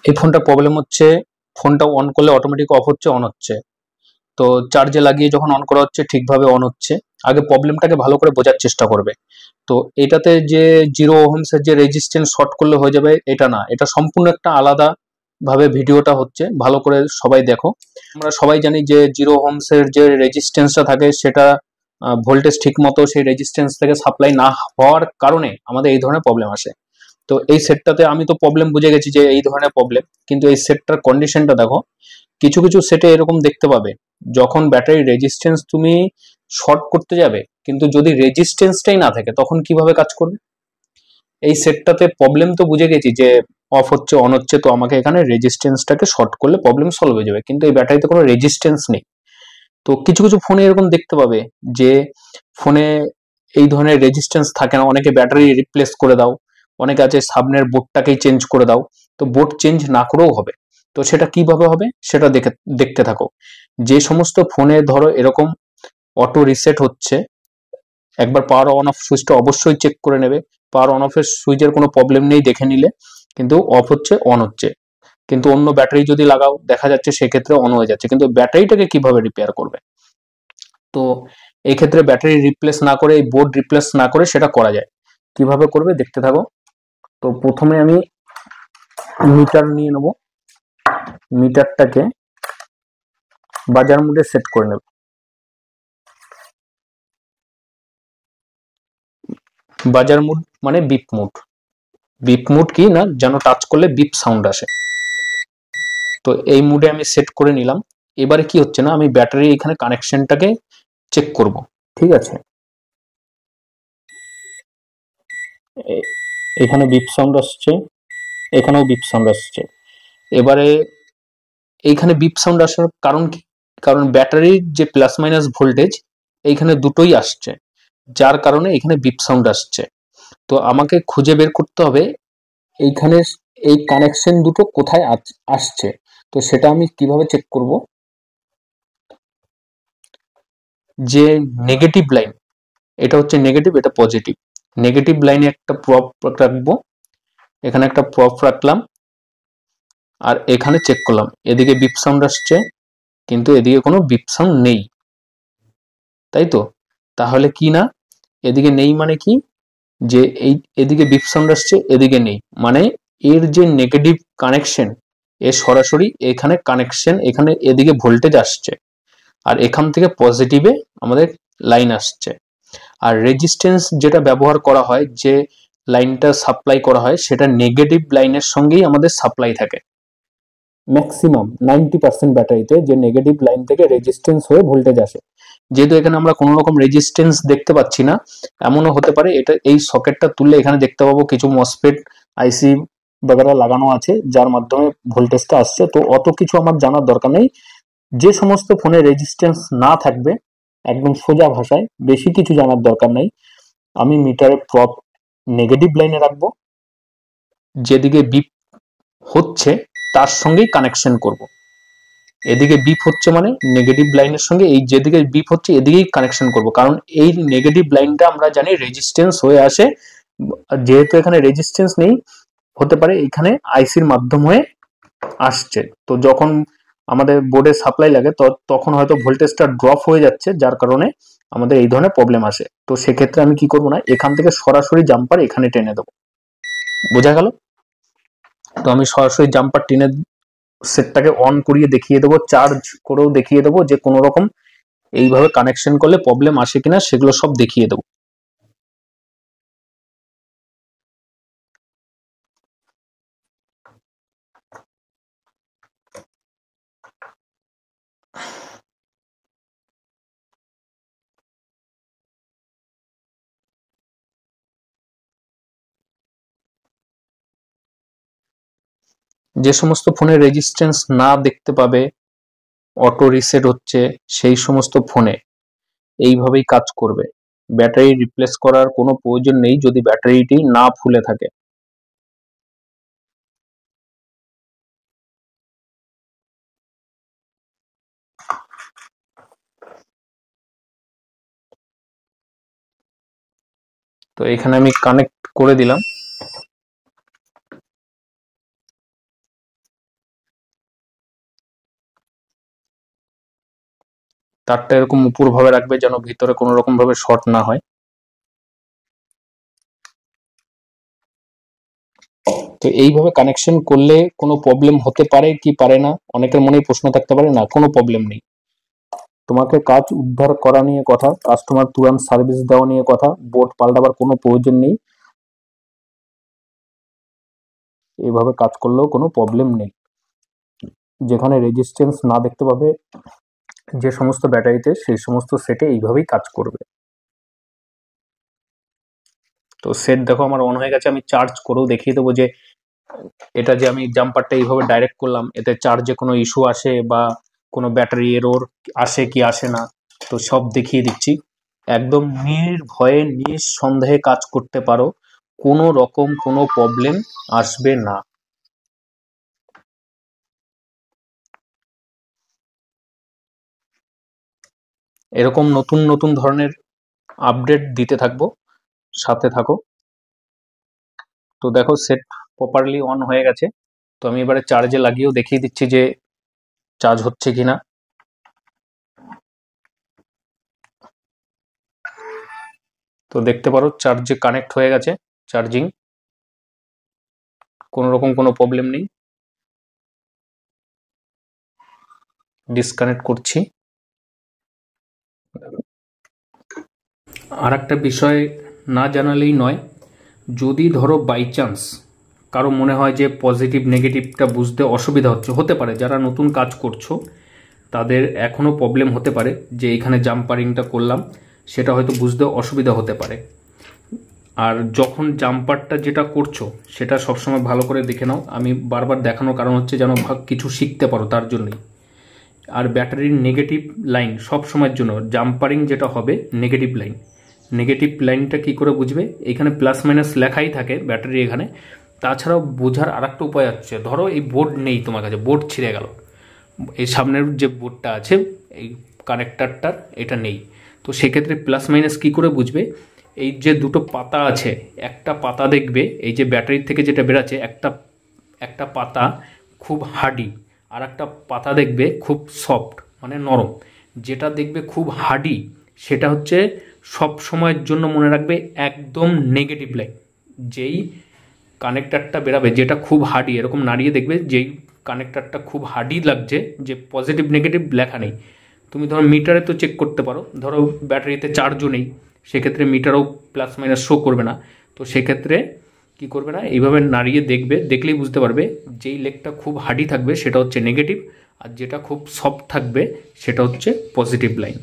এই ফোনটা প্রবলেম হচ্ছে, ফোনটা অন করলে অটোমেটিক অফ হচ্ছে, অন হচ্ছে। তো চার্জে লাগিয়ে যখন অন করা হচ্ছে ঠিকভাবে অন হচ্ছে। আগে প্রবলেমটাকে ভালো করে বোঝার চেষ্টা করবে। তো এটাতে যে 0 ওহমস এর যে রেজিস্ট্যান্স শর্ট করলে হয়ে যাবে এটা না, এটা সম্পূর্ণ একটা আলাদা ভাবে ভিডিওটা হচ্ছে, ভালো করে সবাই দেখো। আমরা সবাই জানি যে 0 ওহমস এর যে রেজিস্ট্যান্সটা থাকে সেটা ভোল্টেজ ঠিক মতো সেই রেজিস্ট্যান্স থেকে সাপ্লাই না হওয়ার কারণে আমাদের এই ধরনের প্রবলেম আসে। তো এই সেটটাতে আমি তো প্রবলেম বুঝে গেছি যে এই ধরনের প্রবলেম, কিন্তু এই সেটটার কন্ডিশনটা দেখো। কিছু কিছু সেটে এরকম দেখতে পাবে, যখন ব্যাটারি রেজিস্ট্যান্স তুমি শর্ট করতে যাবে কিন্তু যদি রেজিস্ট্যান্সটাই না থাকে তখন কিভাবে কাজ করবে। এই সেটটাতে প্রবলেম তো বুঝে গেছি যে অফ হচ্ছে অন হচ্ছে, তো আমাকে এখানে রেজিস্ট্যান্সটাকে শর্ট করলে প্রবলেম সলভ হয়ে যাবে, কিন্তু এই ব্যাটারিতে কোনো রেজিস্ট্যান্স নেই। তো কিছু কিছু ফোনে এরকম দেখতে পাবে যে ফোনে এই ধরনের রেজিস্ট্যান্স থাকে না, অনেকে ব্যাটারি রিপ্লেস করে দাও, অনেকে আছে সামনের বোর্ডটাকেই চেঞ্জ করে দাও। তো বোর্ড চেঞ্জ না করেও হবে। তো সেটা কিভাবে হবে সেটা দেখতে থাকো। যে সমস্ত ফোনে ধরো এরকম অটো রিসেট হচ্ছে, একবার পাওয়ার অন অফ সুইচটা অবশ্যই চেক করে নেবে। পাওয়ার অন অফের সুইচের কোনো প্রবলেম নেই দেখে নিলে, কিন্তু অফ হচ্ছে অন হচ্ছে। কিন্তু অন্য ব্যাটারি যদি লাগাও দেখা যাচ্ছে সেক্ষেত্রে অন হয়ে যাচ্ছে, কিন্তু ব্যাটারিটাকে কিভাবে রিপেয়ার করবে। তো এই ক্ষেত্রে ব্যাটারি রিপ্লেস না করে, এই বোর্ড রিপ্লেস না করে সেটা করা যায়। কিভাবে করবে দেখতে থাকো। তো প্রথমে আমি মিটার নিয়ে নেব, মিটারটাকে বাজার মোডে সেট করে নেব। বাজার মোড মানে বিপ মোড। বিপ মোড কি না যেন টাচ করলে বিপ সাউন্ড আসে। তো এই মুডে আমি সেট করে নিলাম। এবারে কি হচ্ছে না, আমি ব্যাটারি এখানে কানেকশনটাকে চেক করব। ঠিক আছে, এখানে বিপ সাউন্ড আসছে, এখানেও বিপ সাউন্ড আসছে। এবারে এইখানে বিপ সাউন্ড আসার কারণ কি, কারণ ব্যাটারির যে প্লাস মাইনাস ভোল্টেজ এইখানে দুটোই আসছে, যার কারণে এখানে বিপ সাউন্ড আসছে। তো আমাকে খুঁজে বের করতে হবে এইখানে এই কানেকশন দুটো কোথায় আসছে। তো সেটা আমি কিভাবে চেক করব, যে নেগেটিভ লাইন, এটা হচ্ছে নেগেটিভ, এটা পজিটিভ। নেগেটিভ লাইনে একটা প্রপ রাখবো, এখানে একটা প্রপ রাখলাম, আর এখানে চেক করলাম এদিকে বিপ সাউন্ড আসছে কিন্তু এদিকে কোনো বিপ সাউন্ড নেই, তাই তো। তাহলে কি না, এদিকে নেই মানে কি, যে এই এদিকে বিপ সাউন্ড আসছে এদিকে নেই, মানে এর যে নেগেটিভ কানেকশন এর সরাসরি এখানে কানেকশন, এখানে এদিকে ভোল্টেজ আসছে আর এখান থেকে পজিটিভে আমাদের লাইন আসছে। আর রেজিস্ট্যান্স যেটা ব্যবহার করা হয়, যে লাইনটা সাপ্লাই করা হয় সেটা নেগেটিভ লাইনের সঙ্গেই আমাদের সাপ্লাই থাকে। ম্যাক্সিমাম 90% ব্যাটারিতে যে নেগেটিভ লাইন থেকে রেজিস্ট্যান্স হয়ে ভোল্টেজ আসে। যেহেতু এখানে আমরা কোনো রকম রেজিস্ট্যান্স দেখতে পাচ্ছি না, এমনও হতে পারে এটা এই সকেটটা তুললে এখানে দেখতে পাবো কিছু মসফেট আইসি বাগেরা লাগানো আছে যার মাধ্যমে ভোল্টেজটা আসছে। তো অত কিছু আমার জানার দরকার নেই। যে সমস্ত ফোনে রেজিস্ট্যান্স না থাকবে, একদম সোজা ভাষায় বেশি কিছু জানার দরকার নেই, আমি মিটারের প্রপ নেগেটিভ লাইনে রাখবো, যেদিকে বিপ হচ্ছে তার সঙ্গেই কানেকশন করব। এদিকে বিপ হচ্ছে মানে নেগেটিভ লাইনের সঙ্গে এই যেদিকে বিপ হচ্ছে এদিকেই কানেকশন করব, কারণ এই নেগেটিভ লাইনটা আমরা জানি রেজিস্ট্যান্স হয়ে আসে। যেহেতু এখানে রেজিস্ট্যান্স নেই, হতে পারে এখানে আইসির মাধ্যম হয়ে আসছে। তো যখন আমাদের বোর্ডে সাপ্লাই লাগে তখন হয়তো ভোল্টেজটা ড্রপ হয়ে যাচ্ছে, যার কারণে আমাদের এই ধরনের প্রবলেম আসে। তো সেক্ষেত্রে আমি কি করব না, এখান থেকে সরাসরি জাম্পার এখানে টেনে দেবো। বোঝা গেল। তো আমি সরাসরি জাম্পার টেনে সেটটাকে অন করিয়ে দেখিয়ে দেবো, চার্জ করেও দেখিয়ে দেবো যে কোনো রকম এইভাবে কানেকশন করলে প্রবলেম আসে কিনা সেগুলো সব দেখিয়ে দেবো। যে সমস্ত ফোনে রেজিস্ট্যান্স না দেখতে পাবে, অটো রিসেট হচ্ছে, সেই সমস্ত ফোনে এইভাবেই কাজ করবে। ব্যাটারি রিপ্লেস করার কোনো প্রয়োজন নেই যদি ব্যাটারিটি না ফুলে থাকে। তো এখানে আমি কানেক্ট করে দিলাম। তারটা এরকম উপর ভাবে রাখবে যেন ভিতরে কোনো রকম ভাবে শর্ট না হয়। তো এইভাবে কানেকশন করলে কোনো প্রবলেম হতে পারে কি পারে না, অনেকের মনেই প্রশ্ন থাকতে পারে। না, কোনো প্রবলেম নেই। তোমাকে কাজ উদ্ধার করা নিয়ে কথা, কাস্টমার তুরন্ত সার্ভিস দেওয়া নিয়ে কথা, বোর্ড পাল্টাবার কোনো প্রয়োজন নেই। এইভাবে কাজ করলেও কোনো প্রবলেম নেই। যেখানে রেজিস্ট্যান্স না দেখতে পাবে যে সমস্ত ব্যাটারিতে, সেই সমস্ত সেটে এইভাবেই কাজ করবে। তো সেট দেখো আমার অন হয়ে গেছে। আমি চার্জ করেও দেখিয়ে দেবো যে এটা যে আমি জাম্পারটা এইভাবে ডাইরেক্ট করলাম, এতে চার্জে কোনো ইস্যু আসে বা কোনো ব্যাটারি এরর আসে কি আসে না, তো সব দেখিয়ে দিচ্ছি। একদম নির্ভয়ে নিঃসন্দেহে কাজ করতে পারো, কোনো রকম কোনো প্রবলেম আসবে না। এরকম নতুন নতুন ধরনের আপডেট দিতে থাকবো, সাথে থাকো। তো দেখো সেট প্রপারলি অন হয়ে গেছে। তো আমি এবারে চার্জে লাগিয়েও দেখিয়ে দিচ্ছি যে চার্জ হচ্ছে কিনা। তো দেখতে পারো চার্জে কানেক্ট হয়ে গেছে, চার্জিং, কোনো রকম কোনো প্রবলেম নেই। ডিসকানেক্ট করছি। আর একটা বিষয় না জানালেই নয়, যদি ধরো বাই চান্স কারো মনে হয় যে পজিটিভ নেগেটিভটা বুঝতে অসুবিধা হতে পারে, যারা নতুন কাজ করছো তাদের এখনও প্রবলেম হতে পারে যে এখানে জাম্পারিংটা করলাম, সেটা হয়তো বুঝতে অসুবিধা হতে পারে। আর যখন জাম্পারটা যেটা করছো সেটা সবসময় ভালো করে দেখে নাও। আমি বারবার দেখানোর কারণ হচ্ছে যেন কিছু শিখতে পারো, তার জন্যই। আর ব্যাটারির নেগেটিভ লাইন সব সময়ের জন্য, জাম্পারিং যেটা হবে নেগেটিভ লাইন, নেগেটিভ লাইনটা কি করে বুঝবে, এখানে প্লাস মাইনাস লেখাই থাকে ব্যাটারি এখানে। তাছাড়াও বোঝার আর একটা উপায় হচ্ছে, ধরো এই বোর্ড নেই তোমার কাছে, বোর্ড ছিঁড়ে গেল, এই সামনের যে বোর্ডটা আছে এই কানেক্টারটার এটা নেই, তো সেক্ষেত্রে প্লাস মাইনাস কী করে বুঝবে, এই যে দুটো পাতা আছে, একটা পাতা দেখবে এই যে ব্যাটারির থেকে যেটা বেরাচ্ছে, একটা পাতা খুব হার্ডি, আর একটা পাতা দেখবে খুব সফট মানে নরম। যেটা দেখবে খুব হার্ডি সেটা হচ্ছে সব সময়ের জন্য মনে রাখবে একদম নেগেটিভ লাইন। যেই কানেক্টারটা বেরাবে যেটা খুব হার্ডি, এরকম নাড়িয়ে দেখবে যেই কানেক্টারটা খুব হার্ডি লাগছে, যে পজিটিভ নেগেটিভ লেখা নেই। তুমি ধরো মিটারে তো চেক করতে পারো, ধরো ব্যাটারিতে চার্জও নেই, সেক্ষেত্রে মিটারও প্লাস মাইনাস শো করবে না। তো সেক্ষেত্রে কি করবে না, এইভাবে নাড়িয়ে দেখবে, দেখলেই বুঝতে পারবে যেই লেগটা খুব হার্ডি থাকবে সেটা হচ্ছে নেগেটিভ, আর যেটা খুব সফট থাকবে সেটা হচ্ছে পজিটিভ লাইন।